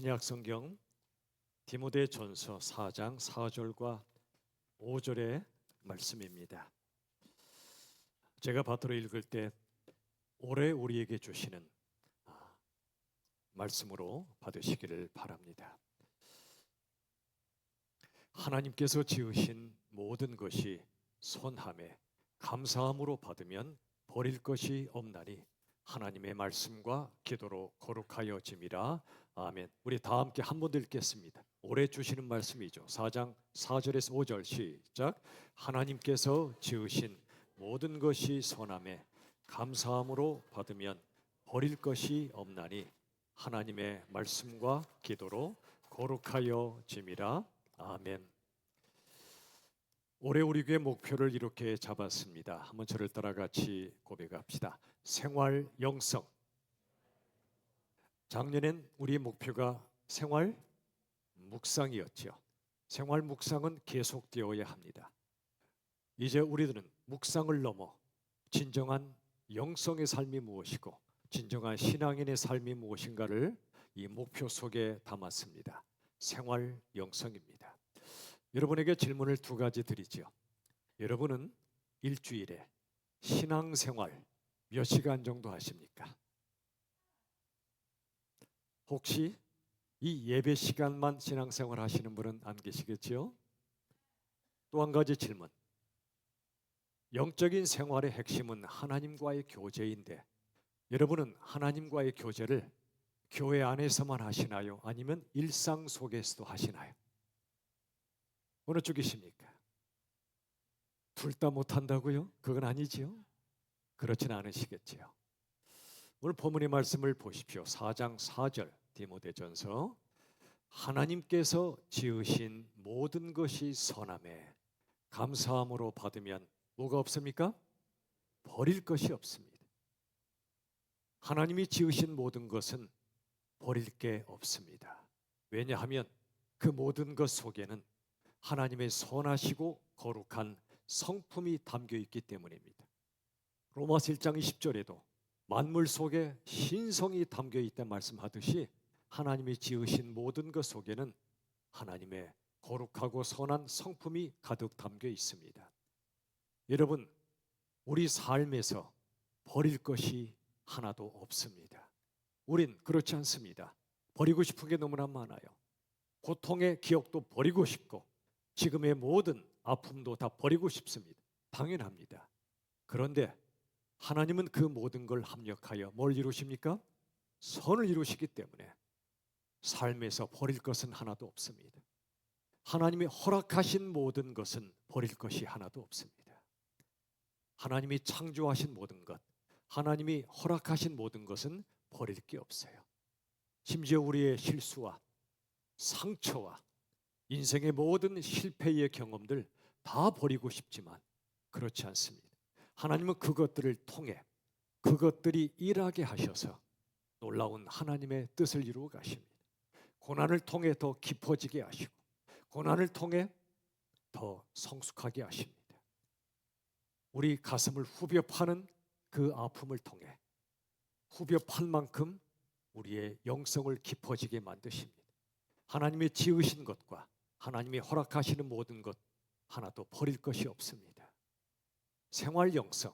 신약 성경 디모데전서 4장 4절과 5절의 말씀입니다. 제가 받들어 읽을 때 올해 우리에게 주시는 말씀으로 받으시기를 바랍니다. 하나님께서 지으신 모든 것이 선함에 감사함으로 받으면 버릴 것이 없나니 하나님의 말씀과 기도로 거룩하여짐이라. 아멘. 우리 다 함께 한 번 더 읽겠습니다. 올해 주시는 말씀이죠. 4장 4절에서 5절 시작. 하나님께서 지으신 모든 것이 선함에 감사함으로 받으면 버릴 것이 없나니 하나님의 말씀과 기도로 거룩하여짐이라. 아멘. 올해 우리 교회 목표를 이렇게 잡았습니다. 한번 저를 따라 같이 고백합시다. 생활 영성. 작년엔 우리의 목표가 생활 묵상이었죠. 생활 묵상은 계속되어야 합니다. 이제 우리들은 묵상을 넘어 진정한 영성의 삶이 무엇이고 진정한 신앙인의 삶이 무엇인가를 이 목표 속에 담았습니다. 생활 영성입니다. 여러분에게 질문을 두 가지 드리죠. 여러분은 일주일에 신앙생활 몇 시간 정도 하십니까? 혹시 이 예배 시간만 신앙생활 하시는 분은 안 계시겠죠? 또 한 가지 질문. 영적인 생활의 핵심은 하나님과의 교제인데 여러분은 하나님과의 교제를 교회 안에서만 하시나요? 아니면 일상 속에서도 하시나요? 어느 쪽이십니까? 둘 다 못한다고요? 그건 아니지요? 그렇진 않으시겠지요. 오늘 본문의 말씀을 보십시오. 4장 4절 디모데전서. 하나님께서 지으신 모든 것이 선함에 감사함으로 받으면 뭐가 없습니까? 버릴 것이 없습니다. 하나님이 지으신 모든 것은 버릴 게 없습니다. 왜냐하면 그 모든 것 속에는 하나님의 선하시고 거룩한 성품이 담겨 있기 때문입니다. 로마서 1장 20절에도 만물 속에 신성이 담겨 있다 말씀하듯이 하나님이 지으신 모든 것 속에는 하나님의 거룩하고 선한 성품이 가득 담겨 있습니다. 여러분, 우리 삶에서 버릴 것이 하나도 없습니다. 우린 그렇지 않습니다. 버리고 싶은 게 너무나 많아요. 고통의 기억도 버리고 싶고 지금의 모든 아픔도 다 버리고 싶습니다. 당연합니다. 그런데 하나님은 그 모든 걸 합력하여 뭘 이루십니까? 선을 이루시기 때문에 삶에서 버릴 것은 하나도 없습니다. 하나님이 허락하신 모든 것은 버릴 것이 하나도 없습니다. 하나님이 창조하신 모든 것, 하나님이 허락하신 모든 것은 버릴 게 없어요. 심지어 우리의 실수와 상처와 인생의 모든 실패의 경험들 다 버리고 싶지만 그렇지 않습니다. 하나님은 그것들을 통해 그것들이 일하게 하셔서 놀라운 하나님의 뜻을 이루어 가십니다. 고난을 통해 더 깊어지게 하시고 고난을 통해 더 성숙하게 하십니다. 우리 가슴을 후벼 파는 그 아픔을 통해 후벼 팔 만큼 우리의 영성을 깊어지게 만드십니다. 하나님의 지으신 것과 하나님이 허락하시는 모든 것 하나도 버릴 것이 없습니다. 생활 영성.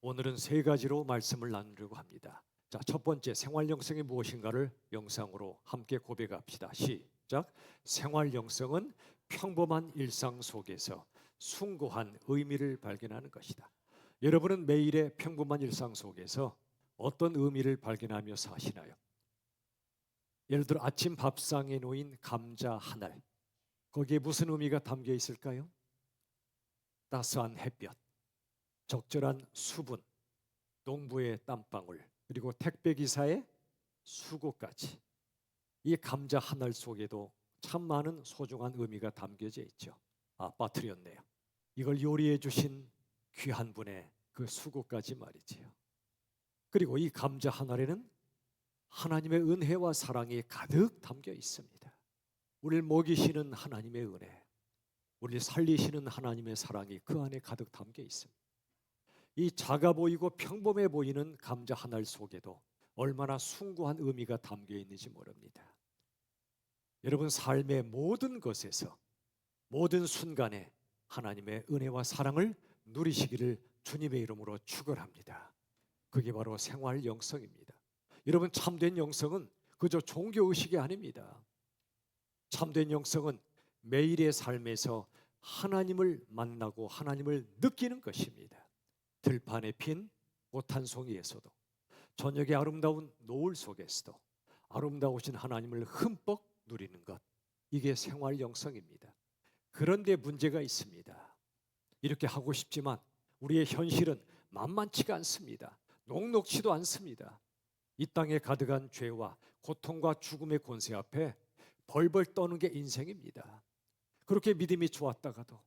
오늘은 세 가지로 말씀을 나누려고 합니다. 자, 첫 번째 생활 영성이 무엇인가를 영상으로 함께 고백합시다. 시작. 생활 영성은 평범한 일상 속에서 숭고한 의미를 발견하는 것이다. 여러분은 매일의 평범한 일상 속에서 어떤 의미를 발견하며 사시나요? 예를 들어 아침 밥상에 놓인 감자 한 알, 거기에 무슨 의미가 담겨 있을까요? 따스한 햇볕, 적절한 수분, 농부의 땀방울, 그리고 택배기사의 수고까지. 이 감자 한 알 속에도 참 많은 소중한 의미가 담겨져 있죠. 빠뜨렸네요. 이걸 요리해 주신 귀한 분의 그 수고까지 말이지요. 그리고 이 감자 한 알에는 하나님의 은혜와 사랑이 가득 담겨 있습니다. 우리를 먹이시는 하나님의 은혜, 우리를 살리시는 하나님의 사랑이 그 안에 가득 담겨 있습니다. 이 작아 보이고 평범해 보이는 감자 한 알 속에도 얼마나 숭고한 의미가 담겨 있는지 모릅니다. 여러분 삶의 모든 것에서 모든 순간에 하나님의 은혜와 사랑을 누리시기를 주님의 이름으로 축원합니다. 그게 바로 생활 영성입니다. 여러분 참된 영성은 그저 종교 의식이 아닙니다. 참된 영성은 매일의 삶에서 하나님을 만나고 하나님을 느끼는 것입니다. 들판에 핀 꽃 한 송이에서도, 저녁의 아름다운 노을 속에서도 아름다우신 하나님을 흠뻑 누리는 것, 이게 생활 영성입니다. 그런데 문제가 있습니다. 이렇게 하고 싶지만 우리의 현실은 만만치가 않습니다. 녹록지도 않습니다. 이 땅에 가득한 죄와 고통과 죽음의 권세 앞에 벌벌 떠는 게 인생입니다. 그렇게 믿음이 좋았다가도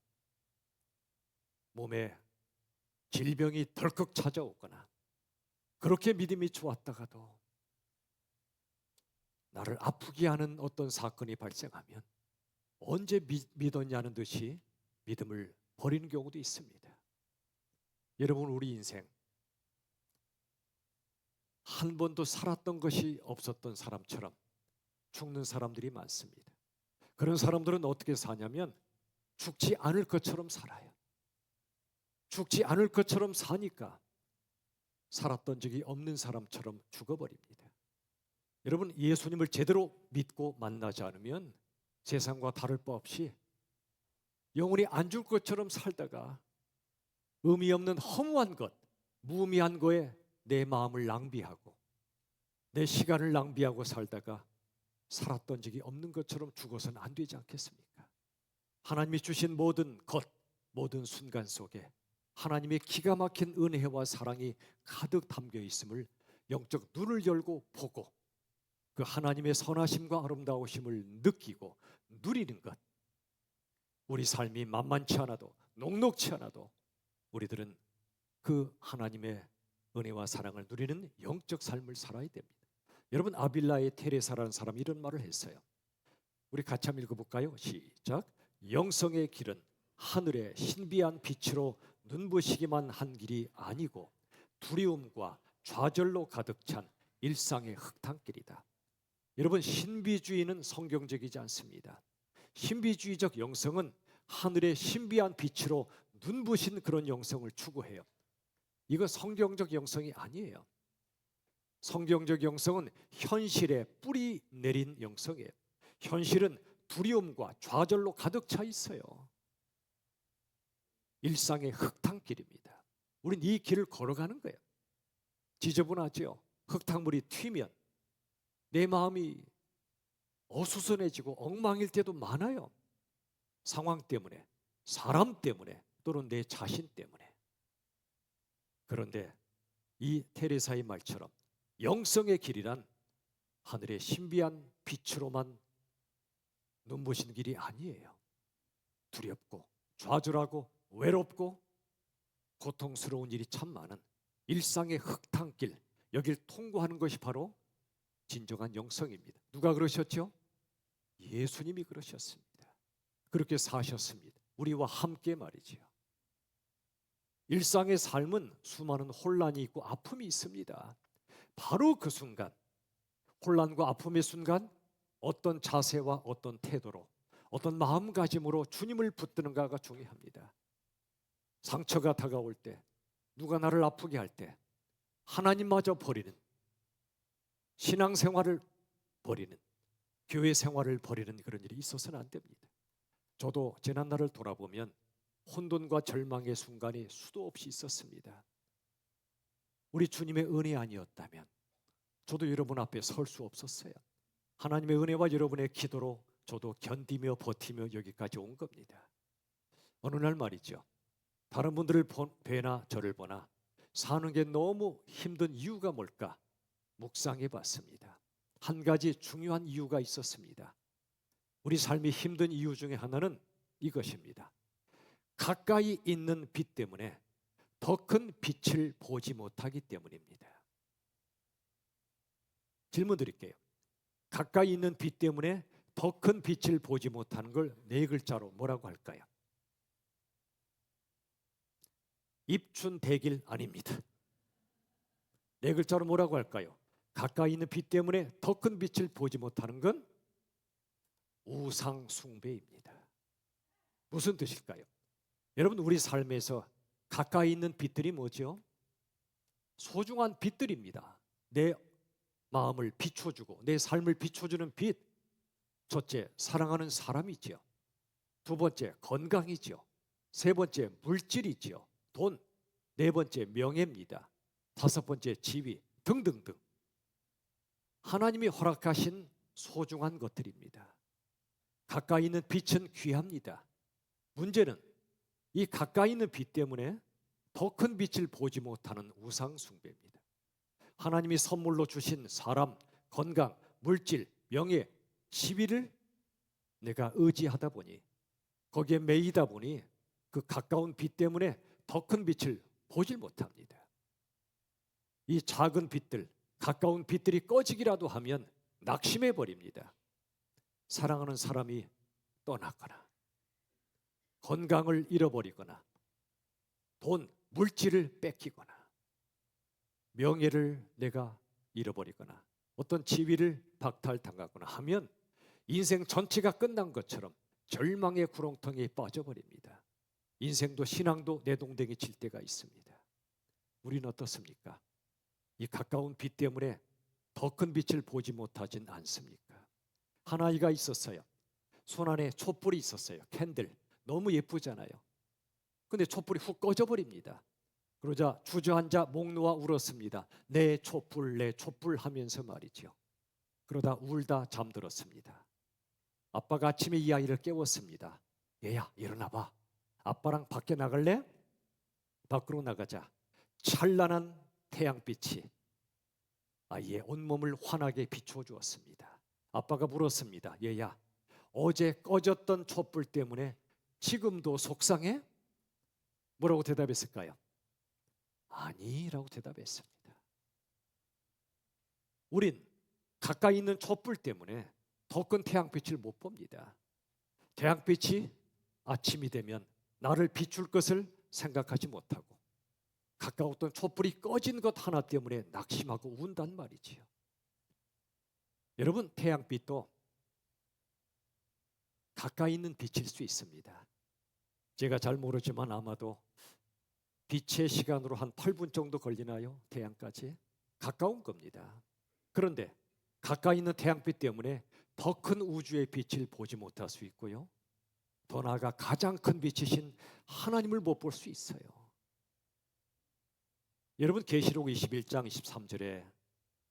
몸에 질병이 덜컥 찾아오거나, 그렇게 믿음이 좋았다가도 나를 아프게 하는 어떤 사건이 발생하면 언제 믿었냐는 듯이 믿음을 버리는 경우도 있습니다. 여러분, 우리 인생 한 번도 살았던 것이 없었던 사람처럼 죽는 사람들이 많습니다. 그런 사람들은 어떻게 사냐면 죽지 않을 것처럼 살아요. 죽지 않을 것처럼 사니까 살았던 적이 없는 사람처럼 죽어버립니다. 여러분, 예수님을 제대로 믿고 만나지 않으면 세상과 다를 바 없이 영원히 안 줄 것처럼 살다가 의미 없는 허무한 것, 무의미한 거에 내 마음을 낭비하고 내 시간을 낭비하고 살다가 살았던 적이 없는 것처럼 죽어서는 안 되지 않겠습니까? 하나님이 주신 모든 것, 모든 순간 속에 하나님의 기가 막힌 은혜와 사랑이 가득 담겨 있음을 영적 눈을 열고 보고 그 하나님의 선하심과 아름다우심을 느끼고 누리는 것, 우리 삶이 만만치 않아도 녹록치 않아도 우리들은 그 하나님의 은혜와 사랑을 누리는 영적 삶을 살아야 됩니다. 여러분, 아빌라의 테레사라는 사람이 이런 말을 했어요. 우리 같이 한번 읽어볼까요? 시작. 영성의 길은 하늘의 신비한 빛으로 눈부시기만 한 길이 아니고 두려움과 좌절로 가득 찬 일상의 흙탕길이다. 여러분, 신비주의는 성경적이지 않습니다. 신비주의적 영성은 하늘의 신비한 빛으로 눈부신 그런 영성을 추구해요. 이거 성경적 영성이 아니에요. 성경적 영성은 현실에 뿌리 내린 영성이에요. 현실은 두려움과 좌절로 가득 차 있어요. 일상의 흙탕길입니다. 우린 이 길을 걸어가는 거예요. 지저분하죠. 흙탕물이 튀면 내 마음이 어수선해지고 엉망일 때도 많아요. 상황 때문에, 사람 때문에, 또는 내 자신 때문에. 그런데 이 테레사의 말처럼 영성의 길이란 하늘의 신비한 빛으로만 눈부신 길이 아니에요. 두렵고 좌절하고 외롭고 고통스러운 일이 참 많은 일상의 흙탕길, 여길 통과하는 것이 바로 진정한 영성입니다. 누가 그러셨죠? 예수님이 그러셨습니다. 그렇게 사셨습니다. 우리와 함께 말이지요. 일상의 삶은 수많은 혼란이 있고 아픔이 있습니다. 바로 그 순간, 혼란과 아픔의 순간 어떤 자세와 어떤 태도로, 어떤 마음가짐으로 주님을 붙드는가가 중요합니다. 상처가 다가올 때, 누가 나를 아프게 할 때 하나님마저 버리는, 신앙생활을 버리는, 교회 생활을 버리는 그런 일이 있어서는 안 됩니다. 저도 지난날을 돌아보면 혼돈과 절망의 순간이 수도 없이 있었습니다. 우리 주님의 은혜 아니었다면 저도 여러분 앞에 설 수 없었어요. 하나님의 은혜와 여러분의 기도로 저도 견디며 버티며 여기까지 온 겁니다. 어느 날 말이죠, 다른 분들을 뵈나 저를 보나 사는 게 너무 힘든 이유가 뭘까 묵상해 봤습니다. 한 가지 중요한 이유가 있었습니다. 우리 삶이 힘든 이유 중에 하나는 이것입니다. 가까이 있는 빛 때문에 더 큰 빛을 보지 못하기 때문입니다. 질문 드릴게요. 가까이 있는 빛 때문에 더 큰 빛을 보지 못하는 걸 네 글자로 뭐라고 할까요? 입춘대길 아닙니다. 네 글자로 뭐라고 할까요? 가까이 있는 빛 때문에 더 큰 빛을 보지 못하는 건 우상 숭배입니다. 무슨 뜻일까요? 여러분, 우리 삶에서 가까이 있는 빛들이 뭐죠? 소중한 빛들입니다. 내 마음을 비춰주고 내 삶을 비춰주는 빛. 첫째, 사랑하는 사람이죠. 두 번째, 건강이죠. 세 번째, 물질이죠. 돈. 네 번째, 명예입니다. 다섯 번째, 지위 등등등. 하나님이 허락하신 소중한 것들입니다. 가까이 있는 빛은 귀합니다. 문제는 이 가까이 있는 빛 때문에 더 큰 빛을 보지 못하는 우상 숭배입니다. 하나님이 선물로 주신 사람, 건강, 물질, 명예, 지위를 내가 의지하다 보니, 거기에 매이다 보니 그 가까운 빛 때문에 더 큰 빛을 보질 못합니다. 이 작은 빛들, 가까운 빛들이 꺼지기라도 하면 낙심해 버립니다. 사랑하는 사람이 떠나거나, 건강을 잃어버리거나, 돈, 물질을 뺏기거나, 명예를 내가 잃어버리거나, 어떤 지위를 박탈당하거나 하면 인생 전체가 끝난 것처럼 절망의 구렁텅이에 빠져버립니다. 인생도 신앙도 내동댕이 칠 때가 있습니다. 우리는 어떻습니까? 이 가까운 빛 때문에 더 큰 빛을 보지 못하진 않습니까? 한 아이가 있었어요. 손 안에 촛불이 있었어요. 캔들. 너무 예쁘잖아요. 근데 촛불이 훅 꺼져버립니다. 그러자 주저앉아 목 놓아 울었습니다. 내 촛불 하면서 말이죠. 그러다 울다 잠들었습니다. 아빠가 아침에 이 아이를 깨웠습니다. 얘야, 일어나봐. 아빠랑 밖에 나갈래? 밖으로 나가자. 찬란한 태양빛이 아이의 온몸을 환하게 비추어 주었습니다. 아빠가 물었습니다. 얘야, 어제 꺼졌던 촛불 때문에 지금도 속상해? 뭐라고 대답했을까요? 아니라고 대답했습니다. 우린 가까이 있는 촛불 때문에 더 큰 태양빛을 못 봅니다. 태양빛이 아침이 되면 나를 비출 것을 생각하지 못하고, 가까웠던 촛불이 꺼진 것 하나 때문에 낙심하고 운단 말이지요. 여러분, 태양빛도 가까이 있는 빛일 수 있습니다. 제가 잘 모르지만 아마도 빛의 시간으로 한 8분 정도 걸리나요? 태양까지? 가까운 겁니다. 그런데 가까이 있는 태양빛 때문에 더 큰 우주의 빛을 보지 못할 수 있고요. 더 나아가 가장 큰 빛이신 하나님을 못 볼 수 있어요. 여러분, 계시록 21장 23절에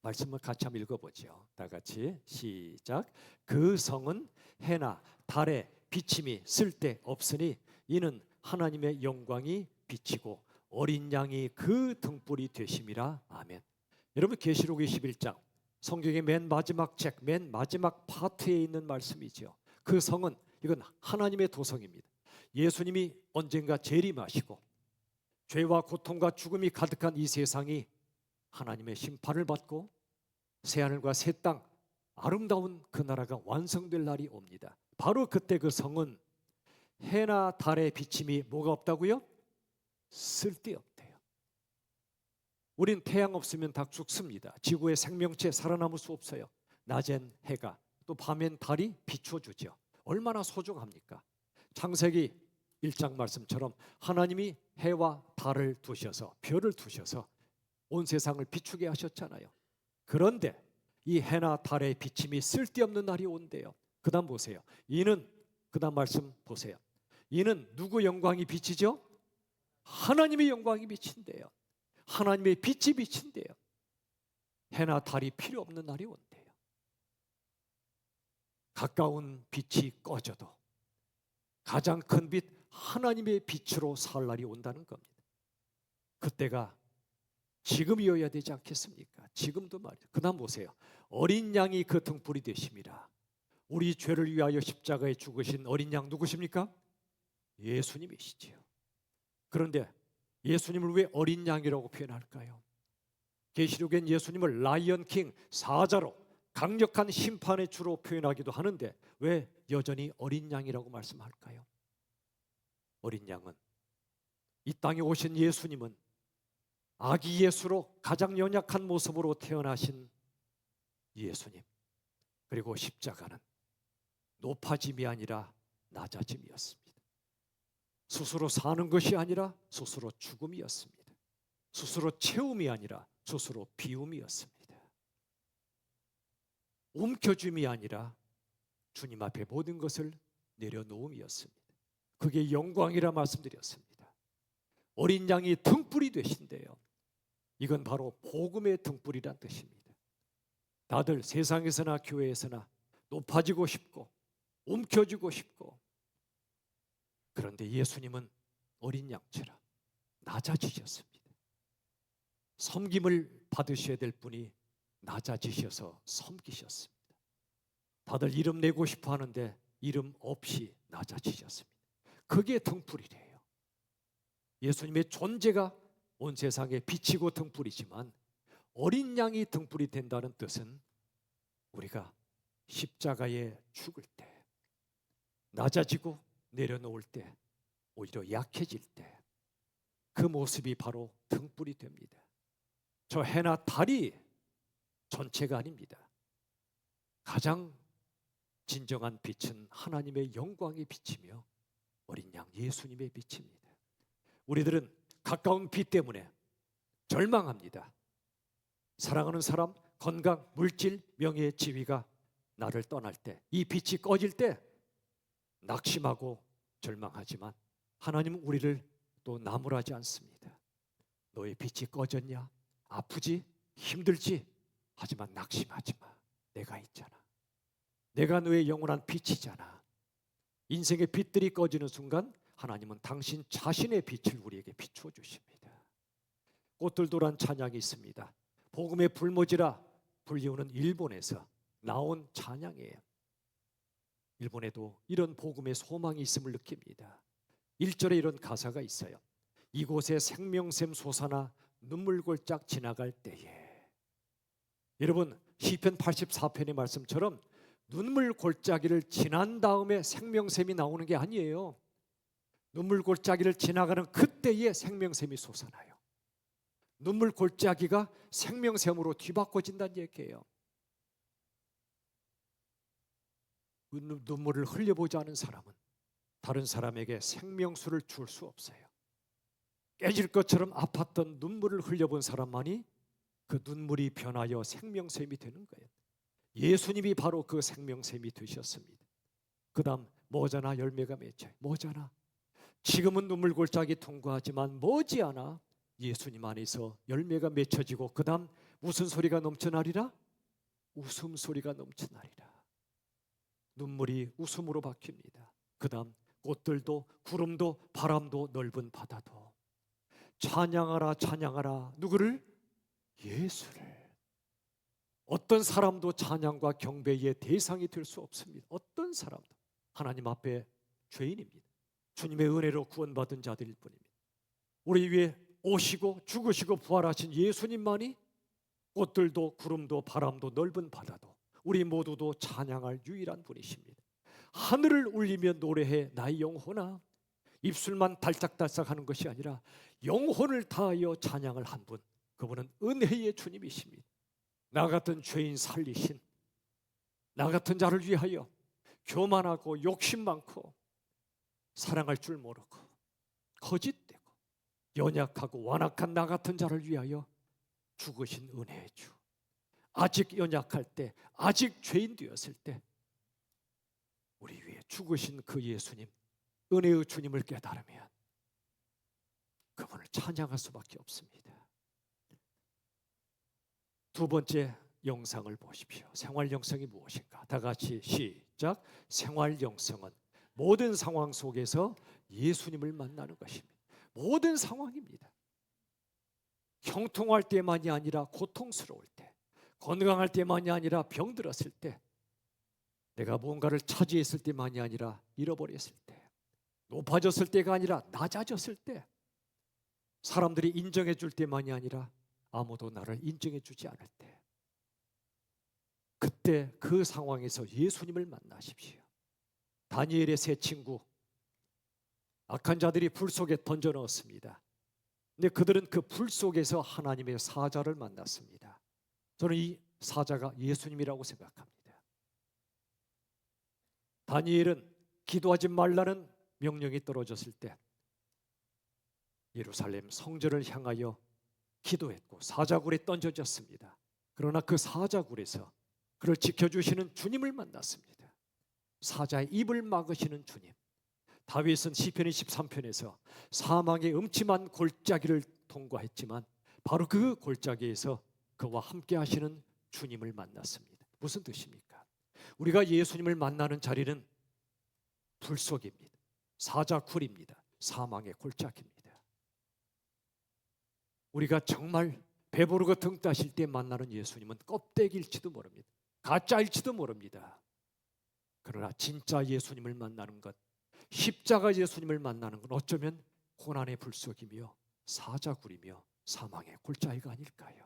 말씀을 같이 한번 읽어보죠. 다 같이 시작. 그 성은 해나 달에 비침이 쓸데없으니 이는 하나님의 영광이 비치고 어린 양이 그 등불이 되심이라. 아멘. 여러분, 계시록 21장 성경의 맨 마지막 책, 맨 마지막 파트에 있는 말씀이죠. 그 성은, 이건 하나님의 도성입니다. 예수님이 언젠가 재림하시고 죄와 고통과 죽음이 가득한 이 세상이 하나님의 심판을 받고 새하늘과 새 땅, 아름다운 그 나라가 완성될 날이 옵니다. 바로 그때 그 성은 해나 달의 비침이 뭐가 없다고요? 쓸데없대요. 우린 태양 없으면 다 죽습니다. 지구의 생명체 살아남을 수 없어요. 낮엔 해가, 또 밤엔 달이 비춰주죠. 얼마나 소중합니까? 창세기 1장 말씀처럼 하나님이 해와 달을 두셔서, 별을 두셔서 온 세상을 비추게 하셨잖아요. 그런데 이 해나 달의 비침이 쓸데없는 날이 온대요. 그 다음 보세요. 그 다음 말씀 보세요. 이는 누구 영광이 비치죠? 하나님의 영광이 비친대요. 하나님의 빛이 비친대요. 해나 달이 필요 없는 날이 온대요. 가까운 빛이 꺼져도 가장 큰 빛, 하나님의 빛으로 살 날이 온다는 겁니다. 그때가 지금이어야 되지 않겠습니까? 지금도 말이죠. 그 다음 보세요. 어린 양이 그 등불이 되심이라. 우리 죄를 위하여 십자가에 죽으신 어린 양 누구십니까? 예수님이시지요. 그런데 예수님을 왜 어린 양이라고 표현할까요? 계시록엔 예수님을 라이언 킹, 사자로, 강력한 심판의 주로 표현하기도 하는데 왜 여전히 어린 양이라고 말씀할까요? 어린 양은, 이 땅에 오신 예수님은 아기 예수로 가장 연약한 모습으로 태어나신 예수님, 그리고 십자가는 높아짐이 아니라 낮아짐이었습니다. 스스로 사는 것이 아니라 스스로 죽음이었습니다. 스스로 채움이 아니라 스스로 비움이었습니다. 움켜줌이 아니라 주님 앞에 모든 것을 내려놓음이었습니다. 그게 영광이라 말씀드렸습니다. 어린 양이 등불이 되신대요. 이건 바로 복음의 등불이란 뜻입니다. 다들 세상에서나 교회에서나 높아지고 싶고 움켜쥐고 싶고, 그런데 예수님은 어린 양처럼 낮아지셨습니다. 섬김을 받으셔야 될 분이 낮아지셔서 섬기셨습니다. 다들 이름 내고 싶어 하는데 이름 없이 낮아지셨습니다. 그게 등불이래요. 예수님의 존재가 온 세상에 비치고 등불이지만 어린 양이 등불이 된다는 뜻은 우리가 십자가에 죽을 때, 낮아지고 내려놓을 때, 오히려 약해질 때 그 모습이 바로 등불이 됩니다. 저 해나 달이 전체가 아닙니다. 가장 진정한 빛은 하나님의 영광이 비치며 어린 양 예수님의 빛입니다. 우리들은 가까운 빛 때문에 절망합니다. 사랑하는 사람, 건강, 물질, 명예, 지위가 나를 떠날 때, 이 빛이 꺼질 때 낙심하고 절망하지만 하나님은 우리를 또 나무라지 않습니다. 너의 빛이 꺼졌냐? 아프지? 힘들지? 하지만 낙심하지 마. 내가 있잖아. 내가 너의 영원한 빛이잖아. 인생의 빛들이 꺼지는 순간 하나님은 당신 자신의 빛을 우리에게 비추어 주십니다. 꽃들도란 찬양이 있습니다. 복음의 불모지라 불리우는 일본에서 나온 찬양이에요. 일본에도 이런 복음의 소망이 있음을 느낍니다. 1절에 이런 가사가 있어요. 이곳에 생명샘 솟아나 눈물골짝 지나갈 때에. 여러분, 시편 84편의 말씀처럼 눈물골짜기를 지난 다음에 생명샘이 나오는 게 아니에요. 눈물골짜기를 지나가는 그때에 생명샘이 솟아나요. 눈물골짜기가 생명샘으로 뒤바꿔진다는 얘기예요. 눈물을 흘려보지 않은 사람은 다른 사람에게 생명수를 줄 수 없어요. 깨질 것처럼 아팠던 눈물을 흘려본 사람만이 그 눈물이 변하여 생명샘이 되는 거예요. 예수님이 바로 그 생명샘이 되셨습니다. 그 다음 머지않아 열매가 맺혀요. 머지않아. 지금은 눈물골짜기 통과하지만 머지않아 예수님 안에서 열매가 맺혀지고 그 다음 무슨 소리가 넘쳐나리라? 웃음소리가 넘쳐나리라. 눈물이 웃음으로 바뀝니다. 그 다음 꽃들도 구름도 바람도 넓은 바다도 찬양하라 찬양하라. 누구를? 예수를. 어떤 사람도 찬양과 경배의 대상이 될 수 없습니다. 어떤 사람도. 하나님 앞에 죄인입니다. 주님의 은혜로 구원받은 자들일 뿐입니다. 우리 위에 오시고 죽으시고 부활하신 예수님만이 꽃들도 구름도 바람도 넓은 바다도 우리 모두도 찬양할 유일한 분이십니다. 하늘을 울리며 노래해 나의 영혼아. 입술만 달짝달짝하는 것이 아니라 영혼을 다하여 찬양을 한 분, 그분은 은혜의 주님이십니다. 나 같은 죄인 살리신, 나 같은 자를 위하여 교만하고 욕심 많고 사랑할 줄 모르고 거짓되고 연약하고 완악한 나 같은 자를 위하여 죽으신 은혜의 주. 아직 연약할 때, 아직 죄인 되었을 때 우리 위해 죽으신 그 예수님, 은혜의 주님을 깨달으면 그분을 찬양할 수밖에 없습니다. 두 번째 영상을 보십시오. 생활 영성이 무엇인가? 다 같이 시작. 생활 영성은 모든 상황 속에서 예수님을 만나는 것입니다. 모든 상황입니다. 형통할 때만이 아니라 고통스러울 때, 건강할 때만이 아니라 병들었을 때, 내가 뭔가를 차지했을 때만이 아니라 잃어버렸을 때, 높아졌을 때가 아니라 낮아졌을 때, 사람들이 인정해 줄 때만이 아니라 아무도 나를 인정해 주지 않을 때, 그때 그 상황에서 예수님을 만나십시오. 다니엘의 세 친구, 악한 자들이 불 속에 던져 넣었습니다. 근데 그들은 그 불 속에서 하나님의 사자를 만났습니다. 저는 이 사자가 예수님이라고 생각합니다. 다니엘은 기도하지 말라는 명령이 떨어졌을 때 예루살렘 성전을 향하여 기도했고 사자굴에 던져졌습니다. 그러나 그 사자굴에서 그를 지켜주시는 주님을 만났습니다. 사자의 입을 막으시는 주님. 다윗은 시편 23편에서 사망의 음침한 골짜기를 통과했지만 바로 그 골짜기에서 그와 함께 하시는 주님을 만났습니다. 무슨 뜻입니까? 우리가 예수님을 만나는 자리는 불속입니다. 사자굴입니다. 사망의 골짜기입니다. 우리가 정말 배부르고 등 따실 때 만나는 예수님은 껍데기일지도 모릅니다. 가짜일지도 모릅니다. 그러나 진짜 예수님을 만나는 것, 십자가 예수님을 만나는 건 어쩌면 고난의 불속이며 사자굴이며 사망의 골짜기가 아닐까요?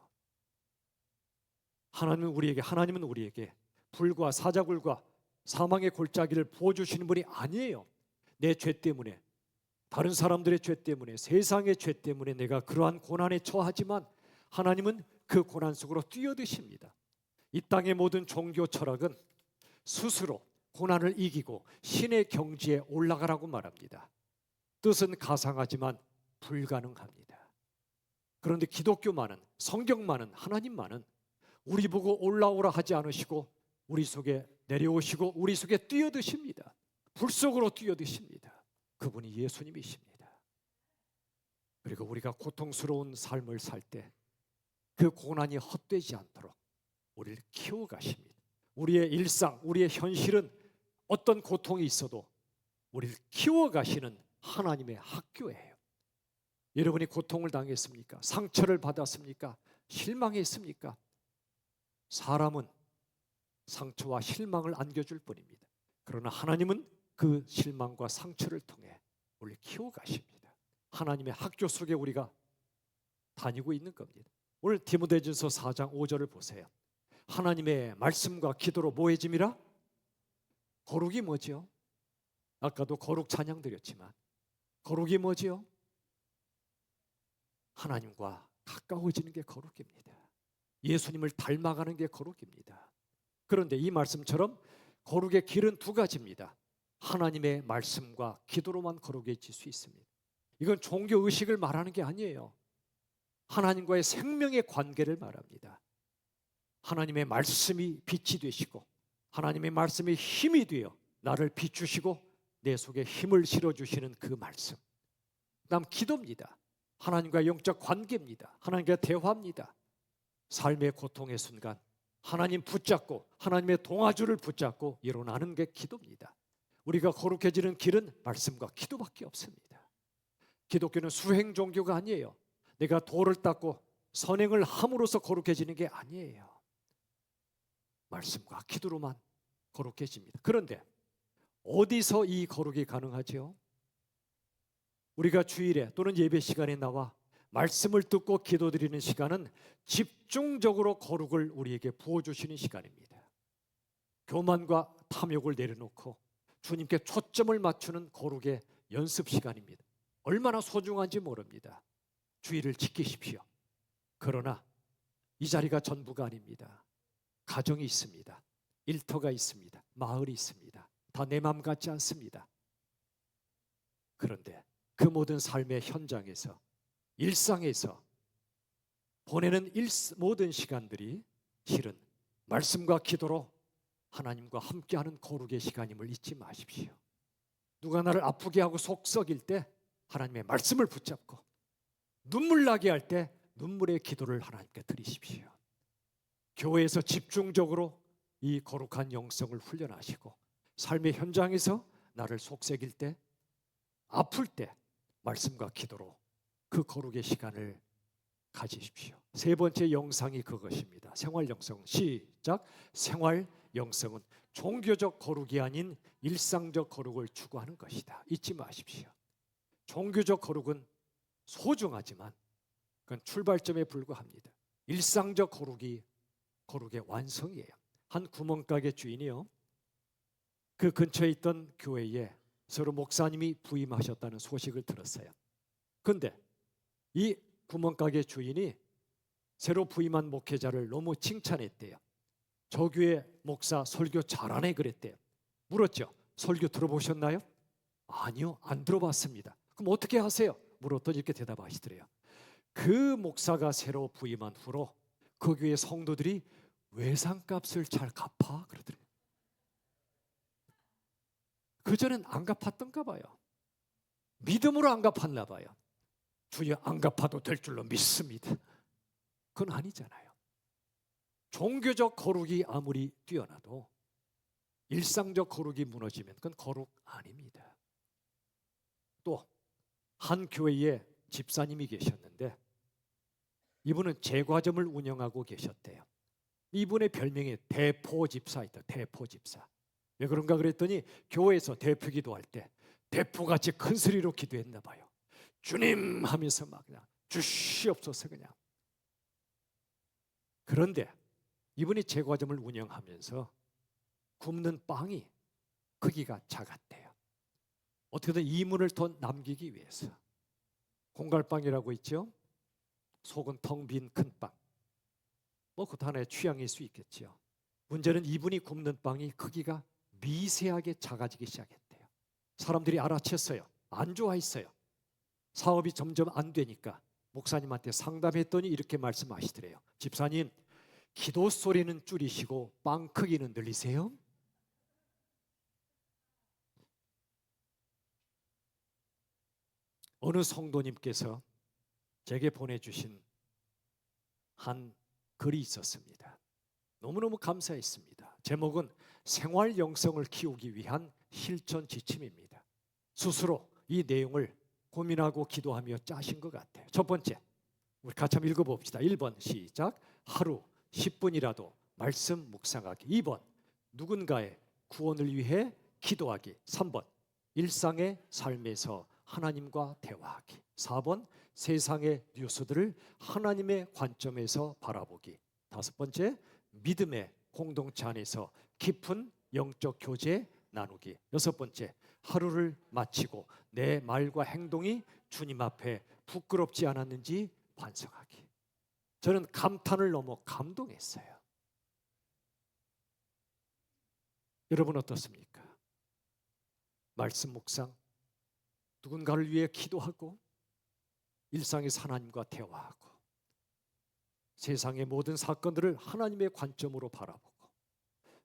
하나님은 우리에게 불과 사자굴과 사망의 골짜기를 부어주시는 분이 아니에요. 내 죄 때문에, 다른 사람들의 죄 때문에, 세상의 죄 때문에 내가 그러한 고난에 처하지만 하나님은 그 고난 속으로 뛰어드십니다. 이 땅의 모든 종교 철학은 스스로 고난을 이기고 신의 경지에 올라가라고 말합니다. 뜻은 가상하지만 불가능합니다. 그런데 기독교만은, 성경만은, 하나님만은 우리 보고 올라오라 하지 않으시고 우리 속에 내려오시고 우리 속에 뛰어드십니다. 불 속으로 뛰어드십니다. 그분이 예수님이십니다. 그리고 우리가 고통스러운 삶을 살 때 그 고난이 헛되지 않도록 우리를 키워가십니다. 우리의 일상, 우리의 현실은 어떤 고통이 있어도 우리를 키워가시는 하나님의 학교예요. 여러분이 고통을 당했습니까? 상처를 받았습니까? 실망했습니까? 사람은 상처와 실망을 안겨줄 뿐입니다. 그러나 하나님은 그 실망과 상처를 통해 우리를 키워가십니다. 하나님의 학교 속에 우리가 다니고 있는 겁니다. 오늘 디모데전서 4장 5절을 보세요. 하나님의 말씀과 기도로 모해짐이라. 거룩이 뭐죠? 아까도 거룩 찬양 드렸지만 거룩이 뭐죠? 하나님과 가까워지는 게 거룩입니다. 예수님을 닮아가는 게 거룩입니다. 그런데 이 말씀처럼 거룩의 길은 두 가지입니다. 하나님의 말씀과 기도로만 거룩해질 수 있습니다. 이건 종교 의식을 말하는 게 아니에요. 하나님과의 생명의 관계를 말합니다. 하나님의 말씀이 빛이 되시고 하나님의 말씀이 힘이 되어 나를 비추시고 내 속에 힘을 실어주시는 그 말씀. 그다음 기도입니다. 하나님과 영적 관계입니다. 하나님과 대화입니다. 삶의 고통의 순간 하나님 붙잡고 하나님의 동아줄을 붙잡고 일어나는 게 기도입니다. 우리가 거룩해지는 길은 말씀과 기도밖에 없습니다. 기독교는 수행 종교가 아니에요. 내가 도를 닦고 선행을 함으로써 거룩해지는 게 아니에요. 말씀과 기도로만 거룩해집니다. 그런데 어디서 이 거룩이 가능하죠? 우리가 주일에 또는 예배 시간에 나와 말씀을 듣고 기도드리는 시간은 집중적으로 거룩을 우리에게 부어주시는 시간입니다. 교만과 탐욕을 내려놓고 주님께 초점을 맞추는 거룩의 연습 시간입니다. 얼마나 소중한지 모릅니다. 주의를 지키십시오. 그러나 이 자리가 전부가 아닙니다. 가정이 있습니다. 일터가 있습니다. 마을이 있습니다. 다 내 맘 같지 않습니다. 그런데 그 모든 삶의 현장에서 일상에서 보내는 모든 시간들이 실은 말씀과 기도로 하나님과 함께하는 거룩의 시간임을 잊지 마십시오. 누가 나를 아프게 하고 속 썩일 때 하나님의 말씀을 붙잡고 눈물 나게 할 때 눈물의 기도를 하나님께 드리십시오. 교회에서 집중적으로 이 거룩한 영성을 훈련하시고 삶의 현장에서 나를 속삭일 때 아플 때 말씀과 기도로 그 거룩의 시간을 가지십시오. 세 번째 영상이 그것입니다. 생활 영성. 시작. 생활 영성은 종교적 거룩이 아닌 일상적 거룩을 추구하는 것이다. 잊지 마십시오. 종교적 거룩은 소중하지만 그건 출발점에 불과합니다. 일상적 거룩이 거룩의 완성이에요. 한 구멍가게 주인이요, 그 근처에 있던 교회에 새로 목사님이 부임하셨다는 소식을 들었어요. 그런데 이 구멍가게 주인이 새로 부임한 목회자를 너무 칭찬했대요. 저 교회 목사 설교 잘하네 그랬대요. 물었죠. 설교 들어보셨나요? 아니요, 안 들어봤습니다. 그럼 어떻게 하세요? 물었더니 이렇게 대답하시더래요. 그 목사가 새로 부임한 후로 그 교회 성도들이 외상값을 잘 갚아 그러더래요. 그전엔 안 갚았던가 봐요. 믿음으로 안 갚았나 봐요. 주여 안 갚아도 될 줄로 믿습니다. 그건 아니잖아요. 종교적 거룩이 아무리 뛰어나도 일상적 거룩이 무너지면 그건 거룩 아닙니다. 또 한 교회에 집사님이 계셨는데 이분은 제과점을 운영하고 계셨대요. 이분의 별명이 대포집사이다. 대포집사. 왜 그런가 그랬더니 교회에서 대표 기도할 때 대포같이 큰 소리로 기도했나 봐요. 주님 하면서 막 그냥 주시옵소서 그냥. 그런데 이분이 제과점을 운영하면서 굽는 빵이 크기가 작았대요. 어떻게든 이문을 더 남기기 위해서. 공갈빵이라고 있죠. 속은 텅 빈 큰 빵. 뭐 그것도 하나의 취향일 수 있겠죠. 문제는 이분이 굽는 빵이 크기가 미세하게 작아지기 시작했대요. 사람들이 알아챘어요. 안 좋아했어요. 사업이 점점 안 되니까 목사님한테 상담했더니 이렇게 말씀하시더래요. 집사님, 기도 소리는 줄이시고 빵 크기는 늘리세요. 어느 성도님께서 제게 보내주신 한 글이 있었습니다. 너무너무 감사했습니다. 제목은 생활 영성을 키우기 위한 실천 지침입니다. 스스로 이 내용을 고민하고 기도하며 짜신 것 같아요. 첫 번째, 우리 같이 한번 읽어봅시다. 1번 시작. 하루 10분이라도 말씀 묵상하기. 2번 누군가의 구원을 위해 기도하기. 3번 일상의 삶에서 하나님과 대화하기. 4번 세상의 뉴스들을 하나님의 관점에서 바라보기. 5번째 믿음의 공동체 안에서 깊은 영적 교제 나누기. 6번째 하루를 마치고 내 말과 행동이 주님 앞에 부끄럽지 않았는지 반성하기. 저는 감탄을 넘어 감동했어요. 여러분 어떻습니까? 말씀 묵상, 누군가를 위해 기도하고 일상에서 하나님과 대화하고 세상의 모든 사건들을 하나님의 관점으로 바라보고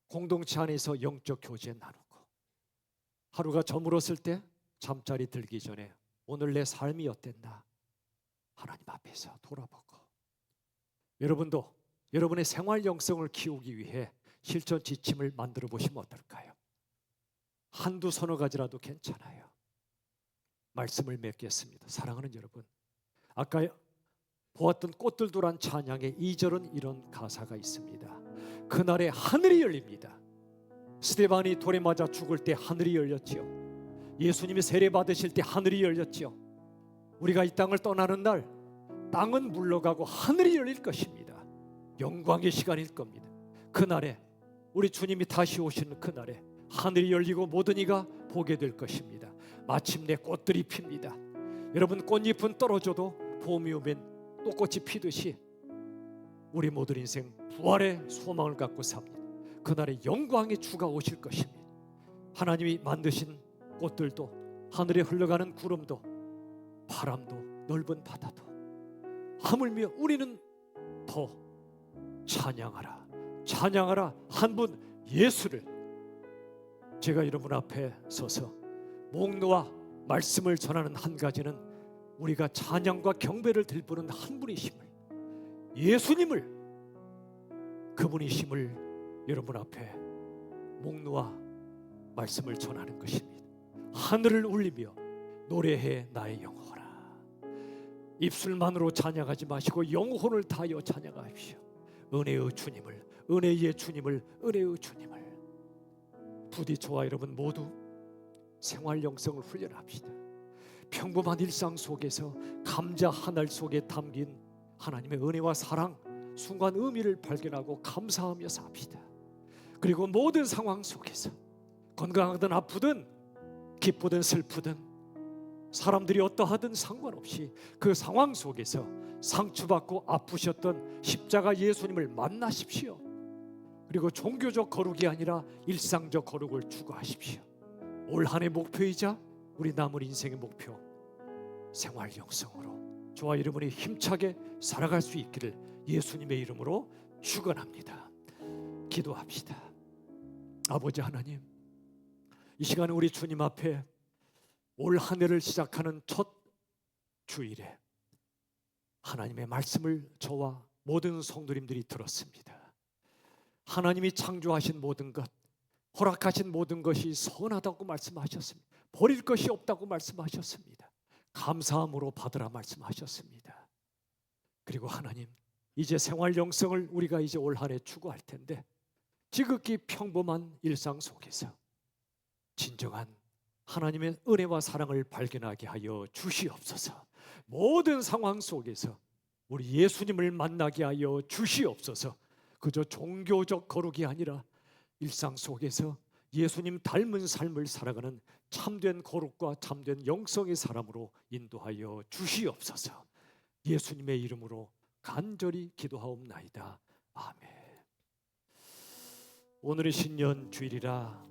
공동체 안에서 영적 교제 나누고 하루가 저물었을 때 잠자리 들기 전에 오늘 내 삶이 어땠나 하나님 앞에서 돌아보고. 여러분도 여러분의 생활 영성을 키우기 위해 실천 지침을 만들어 보시면 어떨까요? 한두 서너 가지라도 괜찮아요. 말씀을 맺겠습니다. 사랑하는 여러분, 아까 보았던 꽃들도란 찬양의 2절은 이런 가사가 있습니다. 그날에 하늘이 열립니다. 스데반이 돌에 맞아 죽을 때 하늘이 열렸지요. 예수님이 세례 받으실 때 하늘이 열렸지요. 우리가 이 땅을 떠나는 날 땅은 물러가고 하늘이 열릴 것입니다. 영광의 시간일 겁니다. 그날에 우리 주님이 다시 오시는 그날에 하늘이 열리고 모든 이가 보게 될 것입니다. 마침내 꽃들이 핍니다. 여러분, 꽃잎은 떨어져도 봄이 오면 또 꽃이 피듯이 우리 모든 인생 부활의 소망을 갖고 삽니다. 그날에 영광의 주가 오실 것입니다. 하나님이 만드신 꽃들도 하늘에 흘러가는 구름도 바람도 넓은 바다도 하물며 우리는 더 찬양하라 찬양하라 한 분 예수를. 제가 여러분 앞에 서서 목 놓아 말씀을 전하는 한 가지는 우리가 찬양과 경배를 드리는 한 분이심을, 예수님을, 그분이심을 여러분 앞에 목 놓아 말씀을 전하는 것입니다. 하늘을 울리며 노래해 나의 영혼아. 입술만으로 찬양하지 마시고 영혼을 다하여 찬양하십시오. 은혜의 주님을, 은혜의 주님을, 은혜의 주님을. 부디 저와 여러분 모두 생활 영성을 훈련합시다. 평범한 일상 속에서 감자 한 알 속에 담긴 하나님의 은혜와 사랑, 순간 의미를 발견하고 감사하며 삽시다. 그리고 모든 상황 속에서 건강하든 아프든 기쁘든 슬프든 사람들이 어떠하든 상관없이 그 상황 속에서 상처받고 아프셨던 십자가 예수님을 만나십시오. 그리고 종교적 거룩이 아니라 일상적 거룩을 추구하십시오. 올 한해 목표이자 우리 남은 인생의 목표, 생활 영성으로 주와 이름으로 힘차게 살아갈 수 있기를 예수님의 이름으로 축원합니다. 기도합시다. 아버지 하나님, 이 시간에 우리 주님 앞에 올 한 해를 시작하는 첫 주일에 하나님의 말씀을 저와 모든 성도님들이 들었습니다. 하나님이 창조하신 모든 것, 허락하신 모든 것이 선하다고 말씀하셨습니다. 버릴 것이 없다고 말씀하셨습니다. 감사함으로 받으라 말씀하셨습니다. 그리고 하나님, 이제 생활 영성을 우리가 이제 올 한 해 추구할 텐데 지극히 평범한 일상 속에서 진정한 하나님의 은혜와 사랑을 발견하게 하여 주시옵소서. 모든 상황 속에서 우리 예수님을 만나게 하여 주시옵소서. 그저 종교적 거룩이 아니라 일상 속에서 예수님 닮은 삶을 살아가는 참된 거룩과 참된 영성의 사람으로 인도하여 주시옵소서. 예수님의 이름으로 간절히 기도하옵나이다. 아멘. 오늘의 신년 주일이라